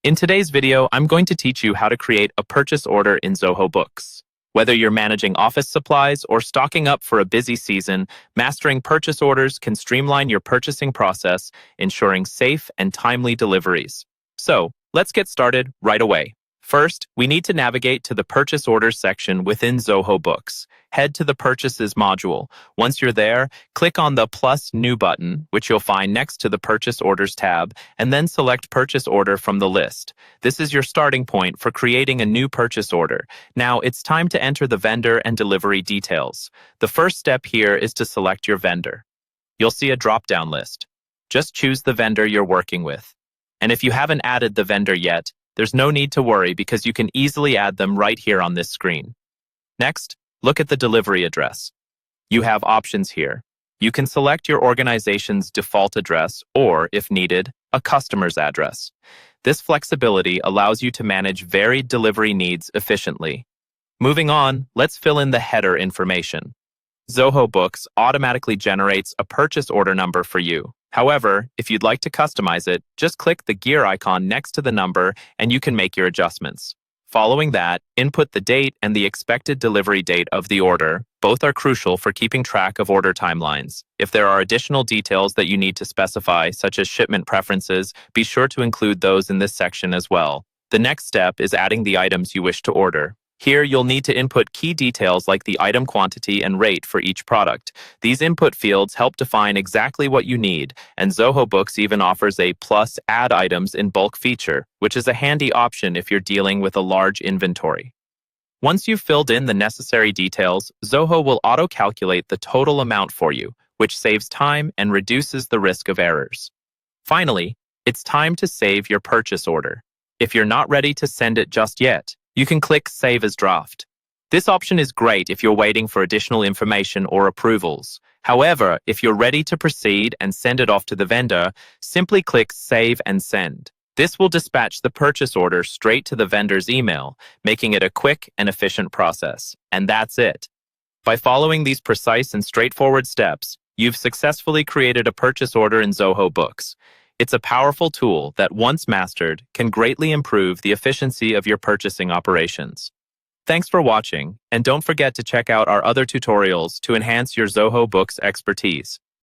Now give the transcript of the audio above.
In today's video, I'm going to teach you how to create a purchase order in Zoho Books. Whether you're managing office supplies or stocking up for a busy season, mastering purchase orders can streamline your purchasing process, ensuring safe and timely deliveries. So, let's get started right away. First, we need to navigate to the Purchase Orders section within Zoho Books. Head to the Purchases module. Once you're there, click on the plus New button, which you'll find next to the Purchase Orders tab, and then select Purchase Order from the list. This is your starting point for creating a new purchase order. Now, it's time to enter the vendor and delivery details. The first step here is to select your vendor. You'll see a drop-down list. Just choose the vendor you're working with. And if you haven't added the vendor yet, there's no need to worry because you can easily add them right here on this screen. Next, look at the delivery address. You have options here. You can select your organization's default address or, if needed, a customer's address. This flexibility allows you to manage varied delivery needs efficiently. Moving on, let's fill in the header information. Zoho Books automatically generates a purchase order number for you. However, if you'd like to customize it, just click the gear icon next to the number and you can make your adjustments. Following that, input the date and the expected delivery date of the order. Both are crucial for keeping track of order timelines. If there are additional details that you need to specify, such as shipment preferences, be sure to include those in this section as well. The next step is adding the items you wish to order. Here, you'll need to input key details like the item quantity and rate for each product. These input fields help define exactly what you need, and Zoho Books even offers a plus add items in bulk feature, which is a handy option if you're dealing with a large inventory. Once you've filled in the necessary details, Zoho will auto-calculate the total amount for you, which saves time and reduces the risk of errors. Finally, it's time to save your purchase order. If you're not ready to send it just yet, you can click Save as Draft. This option is great if you're waiting for additional information or approvals. However, if you're ready to proceed and send it off to the vendor, simply click Save and Send. This will dispatch the purchase order straight to the vendor's email, making it a quick and efficient process. And that's it. By following these precise and straightforward steps, you've successfully created a purchase order in Zoho Books. It's a powerful tool that, once mastered, can greatly improve the efficiency of your purchasing operations. Thanks for watching, and don't forget to check out our other tutorials to enhance your Zoho Books expertise.